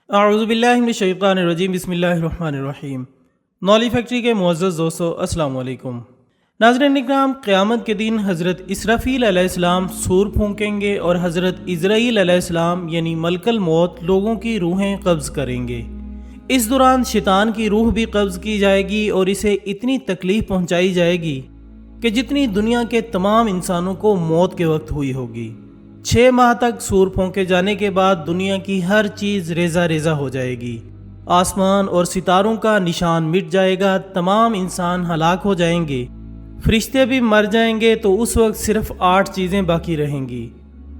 اعوذ باللہ من الشیطان الرجیم، بسم اللہ الرحمن الرحیم۔ نولی فیکٹری کے معزز دوستو، السلام علیکم۔ ناظرین اکرام، قیامت کے دن حضرت اسرافیل علیہ السلام سور پھونکیں گے اور حضرت عزرائیل علیہ السلام یعنی ملک الموت لوگوں کی روحیں قبض کریں گے۔ اس دوران شیطان کی روح بھی قبض کی جائے گی اور اسے اتنی تکلیف پہنچائی جائے گی کہ جتنی دنیا کے تمام انسانوں کو موت کے وقت ہوئی ہوگی۔ 6 ماہ تک سور پھونکے جانے کے بعد دنیا کی ہر چیز ریزہ ریزہ ہو جائے گی، آسمان اور ستاروں کا نشان مٹ جائے گا، تمام انسان ہلاک ہو جائیں گے، فرشتے بھی مر جائیں گے، تو اس وقت صرف 8 چیزیں باقی رہیں گی۔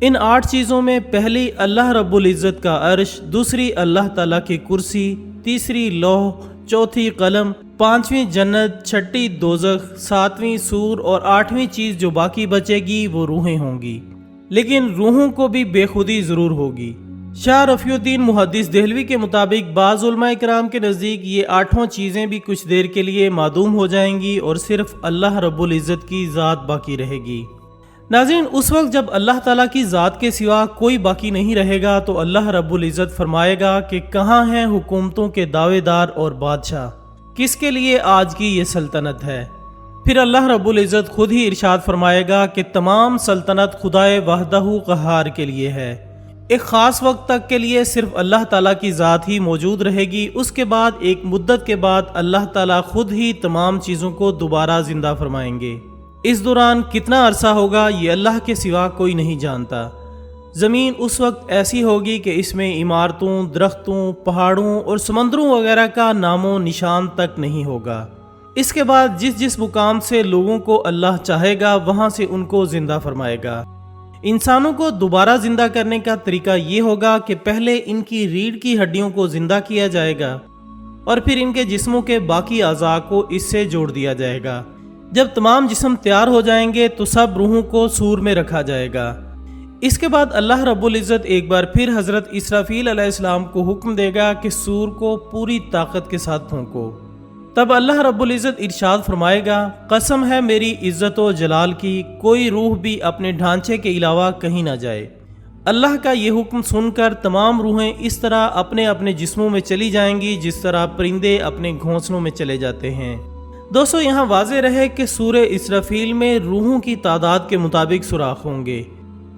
ان 8 چیزوں میں پہلی اللہ رب العزت کا عرش، دوسری اللہ تعالیٰ کی کرسی، تیسری لوح، چوتھی قلم، 5ویں جنت، 6ٹھی دوزخ، 7ویں سور اور 8ویں چیز جو باقی بچے گی وہ روحیں ہوں گی۔ لیکن روحوں کو بھی بے خودی ضرور ہوگی۔ شاہ رفیع الدین محدث دہلوی کے مطابق بعض علماء کرام کے نزدیک یہ 8 چیزیں بھی کچھ دیر کے لیے معدوم ہو جائیں گی اور صرف اللہ رب العزت کی ذات باقی رہے گی۔ ناظرین، اس وقت جب اللہ تعالیٰ کی ذات کے سوا کوئی باقی نہیں رہے گا تو اللہ رب العزت فرمائے گا کہ کہاں ہیں حکومتوں کے دعوے دار اور بادشاہ، کس کے لیے آج کی یہ سلطنت ہے؟ پھر اللہ رب العزت خود ہی ارشاد فرمائے گا کہ تمام سلطنت خدائے وحدہ قہار کے لیے ہے۔ ایک خاص وقت تک کے لیے صرف اللہ تعالیٰ کی ذات ہی موجود رہے گی، اس کے بعد ایک مدت کے بعد اللہ تعالیٰ خود ہی تمام چیزوں کو دوبارہ زندہ فرمائیں گے۔ اس دوران کتنا عرصہ ہوگا یہ اللہ کے سوا کوئی نہیں جانتا۔ زمین اس وقت ایسی ہوگی کہ اس میں عمارتوں، درختوں، پہاڑوں اور سمندروں وغیرہ کا نام و نشان تک نہیں ہوگا۔ اس کے بعد جس مقام سے لوگوں کو اللہ چاہے گا وہاں سے ان کو زندہ فرمائے گا۔ انسانوں کو دوبارہ زندہ کرنے کا طریقہ یہ ہوگا کہ پہلے ان کی ریڑھ کی ہڈیوں کو زندہ کیا جائے گا اور پھر ان کے جسموں کے باقی اعضاء کو اس سے جوڑ دیا جائے گا۔ جب تمام جسم تیار ہو جائیں گے تو سب روحوں کو سور میں رکھا جائے گا۔ اس کے بعد اللہ رب العزت ایک بار پھر حضرت اسرافیل علیہ السلام کو حکم دے گا کہ سور کو پوری طاقت کے ساتھ پھونکو۔ تب اللہ رب العزت ارشاد فرمائے گا، قسم ہے میری عزت و جلال کی، کوئی روح بھی اپنے ڈھانچے کے علاوہ کہیں نہ جائے۔ اللہ کا یہ حکم سن کر تمام روحیں اس طرح اپنے اپنے جسموں میں چلی جائیں گی جس طرح پرندے اپنے گھونسلوں میں چلے جاتے ہیں۔ دوستو، یہاں واضح رہے کہ سورہ اسرافیل میں روحوں کی تعداد کے مطابق سوراخ ہوں گے۔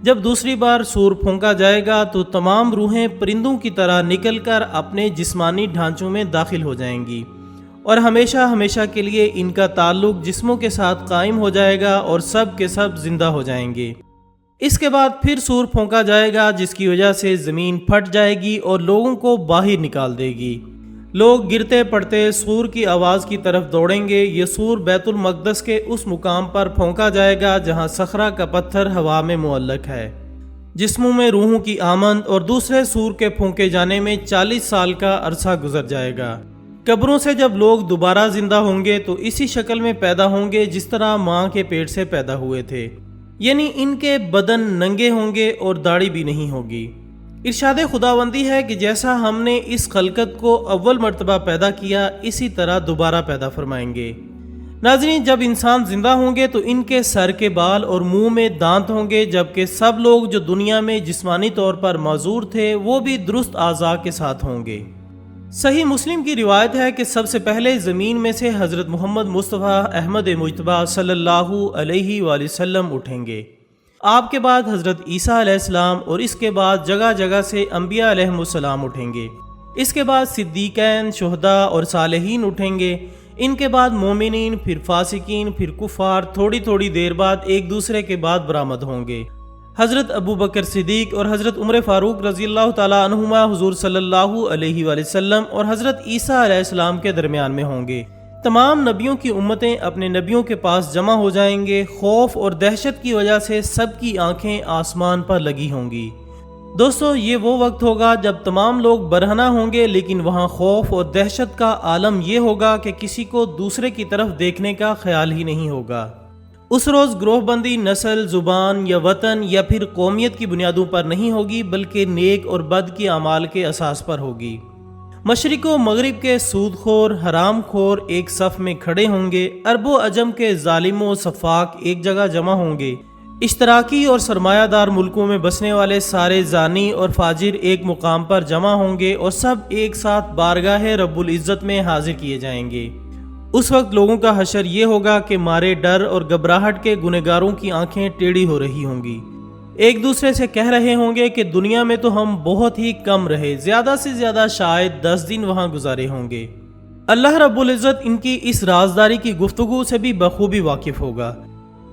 جب دوسری بار سور پھونکا جائے گا تو تمام روحیں پرندوں کی طرح نکل کر اپنے جسمانی ڈھانچوں میں داخل ہو جائیں گی اور ہمیشہ ہمیشہ کے لیے ان کا تعلق جسموں کے ساتھ قائم ہو جائے گا اور سب کے سب زندہ ہو جائیں گے۔ اس کے بعد پھر سور پھونکا جائے گا جس کی وجہ سے زمین پھٹ جائے گی اور لوگوں کو باہر نکال دے گی۔ لوگ گرتے پڑتے سور کی آواز کی طرف دوڑیں گے۔ یہ سور بیت المقدس کے اس مقام پر پھونکا جائے گا جہاں صخرہ کا پتھر ہوا میں معلق ہے۔ جسموں میں روحوں کی آمد اور دوسرے سور کے پھونکے جانے میں 40 سال کا عرصہ گزر جائے گا۔ قبروں سے جب لوگ دوبارہ زندہ ہوں گے تو اسی شکل میں پیدا ہوں گے جس طرح ماں کے پیٹ سے پیدا ہوئے تھے، یعنی ان کے بدن ننگے ہوں گے اور داڑھی بھی نہیں ہوگی۔ ارشاد خداوندی ہے کہ جیسا ہم نے اس خلقت کو اول مرتبہ پیدا کیا اسی طرح دوبارہ پیدا فرمائیں گے۔ ناظرین، جب انسان زندہ ہوں گے تو ان کے سر کے بال اور منہ میں دانت ہوں گے، جبکہ سب لوگ جو دنیا میں جسمانی طور پر معذور تھے وہ بھی درست اعضاء کے ساتھ ہوں گے۔ صحیح مسلم کی روایت ہے کہ سب سے پہلے زمین میں سے حضرت محمد مصطفیٰ احمد مجتبیٰ صلی اللہ علیہ وآلہ وسلم اٹھیں گے۔ آپ کے بعد حضرت عیسیٰ علیہ السلام اور اس کے بعد جگہ جگہ سے انبیاء علیہ السلام اٹھیں گے۔ اس کے بعد صدیقین، شہداء اور صالحین اٹھیں گے۔ ان کے بعد مومنین، پھر فاسقین، پھر کفار، تھوڑی دیر بعد ایک دوسرے کے بعد برآمد ہوں گے۔ حضرت ابو بکر صدیق اور حضرت عمر فاروق رضی اللہ تعالی عنہما حضور صلی اللہ علیہ وآلہ وسلم اور حضرت عیسیٰ علیہ السلام کے درمیان میں ہوں گے۔ تمام نبیوں کی امتیں اپنے نبیوں کے پاس جمع ہو جائیں گے۔ خوف اور دہشت کی وجہ سے سب کی آنکھیں آسمان پر لگی ہوں گی۔ دوستو، یہ وہ وقت ہوگا جب تمام لوگ برہنہ ہوں گے، لیکن وہاں خوف اور دہشت کا عالم یہ ہوگا کہ کسی کو دوسرے کی طرف دیکھنے کا خیال ہی نہیں ہوگا۔ اس روز گروہ بندی نسل، زبان یا وطن یا پھر قومیت کی بنیادوں پر نہیں ہوگی، بلکہ نیک اور بد کے اعمال کے اساس پر ہوگی۔ مشرق و مغرب کے سود خور، حرام خور ایک صف میں کھڑے ہوں گے۔ عرب و عجم کے ظالم و سفاک ایک جگہ جمع ہوں گے۔ اشتراکی اور سرمایہ دار ملکوں میں بسنے والے سارے زانی اور فاجر ایک مقام پر جمع ہوں گے اور سب ایک ساتھ بارگاہ رب العزت میں حاضر کیے جائیں گے۔ اس وقت لوگوں کا حشر یہ ہوگا کہ مارے ڈر اور گھبراہٹ کے گنہگاروں کی آنکھیں ٹیڑھی ہو رہی ہوں گی، ایک دوسرے سے کہہ رہے ہوں گے کہ دنیا میں تو ہم بہت ہی کم رہے، زیادہ سے زیادہ شاید 10 دن وہاں گزارے ہوں گے۔ اللہ رب العزت ان کی اس رازداری کی گفتگو سے بھی بخوبی واقف ہوگا۔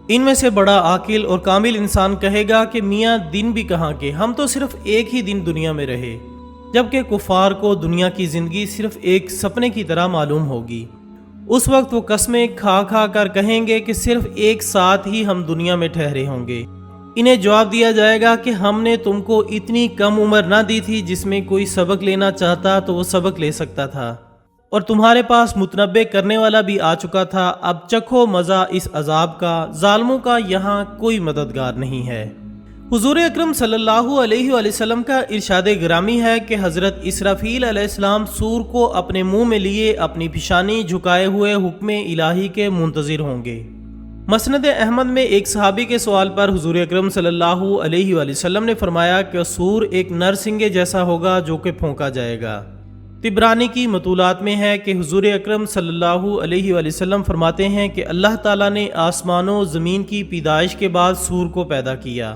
ان میں سے بڑا عاقل اور کامل انسان کہے گا کہ میاں دن بھی کہاں کے، ہم تو صرف ایک ہی دن دنیا میں رہے، جبکہ کفار کو دنیا کی زندگی صرف ایک سپنے کی طرح معلوم ہوگی۔ اس وقت وہ قسمیں کھا کھا کر کہیں گے کہ صرف ایک ساتھ ہی ہم دنیا میں ٹھہرے ہوں گے۔ انہیں جواب دیا جائے گا کہ ہم نے تم کو اتنی کم عمر نہ دی تھی جس میں کوئی سبق لینا چاہتا تو وہ سبق لے سکتا تھا، اور تمہارے پاس متنبع کرنے والا بھی آ چکا تھا، اب چکھو مزہ اس عذاب کا، ظالموں کا یہاں کوئی مددگار نہیں ہے۔ حضور اکرم صلی اللہ علیہ وآلہ وسلم کا ارشاد گرامی ہے کہ حضرت اسرافیل علیہ السلام سور کو اپنے منہ میں لیے اپنی پیشانی جھکائے ہوئے حکم الہی کے منتظر ہوں گے۔ مسند احمد میں ایک صحابی کے سوال پر حضور اکرم صلی اللہ علیہ وآلہ وسلم نے فرمایا کہ سور ایک نر سنگے جیسا ہوگا جو کہ پھونکا جائے گا۔ طبرانی کی مطولات میں ہے کہ حضور اکرم صلی اللہ علیہ وآلہ وسلم فرماتے ہیں کہ اللہ تعالیٰ نے آسمان و زمین کی پیدائش کے بعد سور کو پیدا کیا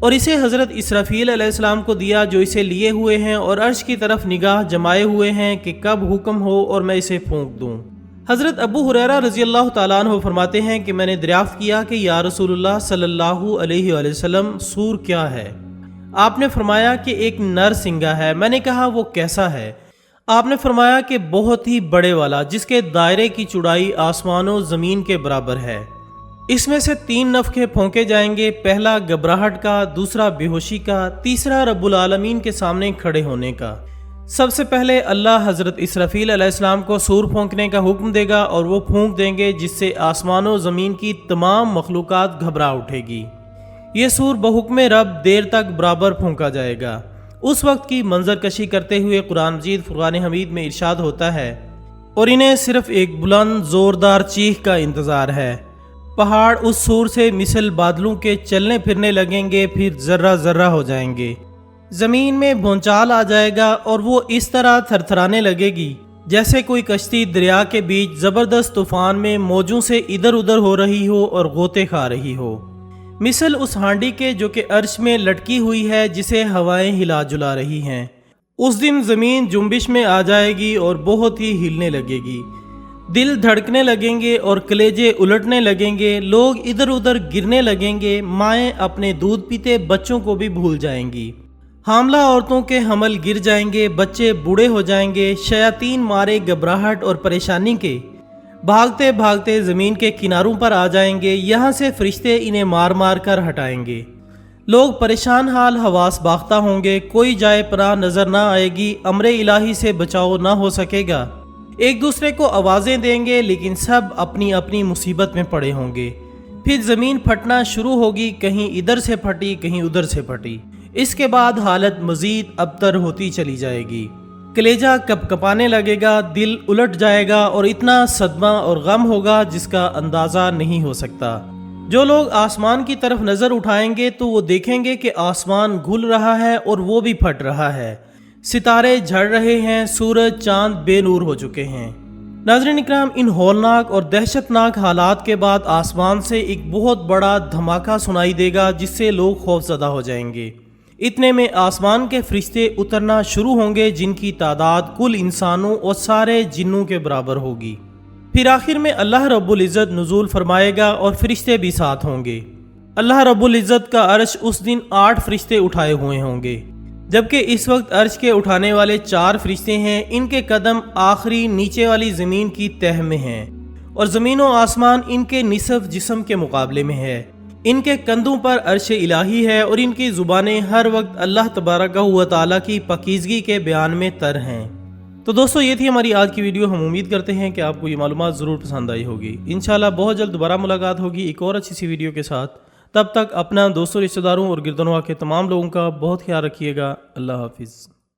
اور اسے حضرت اسرافیل علیہ السلام کو دیا جو اسے لیے ہوئے ہیں اور عرش کی طرف نگاہ جمائے ہوئے ہیں کہ کب حکم ہو اور میں اسے پھونک دوں۔ حضرت ابو ہریرہ رضی اللہ تعالیٰ عنہ فرماتے ہیں کہ میں نے دریافت کیا کہ یا رسول اللہ صلی اللہ علیہ وآلہ وسلم سور کیا ہے؟ آپ نے فرمایا کہ ایک نر سنگا ہے۔ میں نے کہا وہ کیسا ہے؟ آپ نے فرمایا کہ بہت ہی بڑے والا، جس کے دائرے کی چوڑائی آسمان و زمین کے برابر ہے۔ اس میں سے 3 نفخے پھونکے جائیں گے، پہلا گھبراہٹ کا، دوسرا بے ہوشی کا، تیسرا رب العالمین کے سامنے کھڑے ہونے کا۔ سب سے پہلے اللہ حضرت اسرافیل علیہ السلام کو سور پھونکنے کا حکم دے گا اور وہ پھونک دیں گے، جس سے آسمان و زمین کی تمام مخلوقات گھبرا اٹھے گی۔ یہ سور بحکم رب دیر تک برابر پھونکا جائے گا۔ اس وقت کی منظر کشی کرتے ہوئے قرآن مجید فرقان حمید میں ارشاد ہوتا ہے، اور انہیں صرف ایک بلند زوردار چیخ کا انتظار ہے۔ پہاڑ اس سور سے مثل بادلوں کے چلنے پھرنے لگیں گے، پھر ذرہ ذرہ ہو جائیں گے، زمین میں بھونچال آ جائے گا اور وہ اس طرح تھرتھرانے لگے گی جیسے کوئی کشتی دریا کے بیچ زبردست طوفان میں موجوں سے ادھر ادھر ہو رہی ہو اور غوطے کھا رہی ہو، مثل اس ہانڈی کے جو کہ عرش میں لٹکی ہوئی ہے جسے ہوائیں ہلا جلا رہی ہیں۔ اس دن زمین جنبش میں آ جائے گی اور بہت ہی ہلنے لگے گی، دل دھڑکنے لگیں گے اور کلیجے الٹنے لگیں گے، لوگ ادھر ادھر گرنے لگیں گے، مائیں اپنے دودھ پیتے بچوں کو بھی بھول جائیں گی، حاملہ عورتوں کے حمل گر جائیں گے، بچے بوڑھے ہو جائیں گے، شیاطین مارے گھبراہٹ اور پریشانی کے بھاگتے بھاگتے زمین کے کناروں پر آ جائیں گے، یہاں سے فرشتے انہیں مار مار کر ہٹائیں گے، لوگ پریشان حال حواس باختہ ہوں گے، کوئی جائے پناہ نظر نہ آئے گی، امر الہی سے بچاؤ نہ ہو سکے گا، ایک دوسرے کو آوازیں دیں گے لیکن سب اپنی اپنی مصیبت میں پڑے ہوں گے، پھر زمین پھٹنا شروع ہوگی، کہیں ادھر سے پھٹی کہیں ادھر سے پھٹی، اس کے بعد حالت مزید ابتر ہوتی چلی جائے گی، کلیجہ کپ کپانے لگے گا، دل الٹ جائے گا اور اتنا صدمہ اور غم ہوگا جس کا اندازہ نہیں ہو سکتا۔ جو لوگ آسمان کی طرف نظر اٹھائیں گے تو وہ دیکھیں گے کہ آسمان گھل رہا ہے اور وہ بھی پھٹ رہا ہے، ستارے جھڑ رہے ہیں، سورج چاند بے نور ہو چکے ہیں۔ ناظرین اکرام، ان ہولناک اور دہشت ناک حالات کے بعد آسمان سے ایک بہت بڑا دھماکہ سنائی دے گا جس سے لوگ خوف زدہ ہو جائیں گے۔ اتنے میں آسمان کے فرشتے اترنا شروع ہوں گے جن کی تعداد کل انسانوں اور سارے جنوں کے برابر ہوگی۔ پھر آخر میں اللہ رب العزت نزول فرمائے گا اور فرشتے بھی ساتھ ہوں گے۔ اللہ رب العزت کا عرش اس دن 8 فرشتے اٹھائے ہوئے ہوں گے، جبکہ اس وقت عرش کے اٹھانے والے 4 فرشتے ہیں، ان کے قدم آخری نیچے والی زمین کی تہہ میں ہیں اور زمین و آسمان ان کے نصف جسم کے مقابلے میں ہے، ان کے کندھوں پر عرش الہی ہے اور ان کی زبانیں ہر وقت اللہ تبارک و تعالیٰ کی پاکیزگی کے بیان میں تر ہیں۔ تو دوستو، یہ تھی ہماری آج کی ویڈیو۔ ہم امید کرتے ہیں کہ آپ کو یہ معلومات ضرور پسند آئی ہوگی۔ انشاءاللہ بہت جلد دوبارہ ملاقات ہوگی ایک اور اچھی سی ویڈیو کے ساتھ۔ تب تک اپنا دوستوں، رشتہ داروں اور گردنواں کے تمام لوگوں کا بہت خیال رکھیے گا۔ اللہ حافظ۔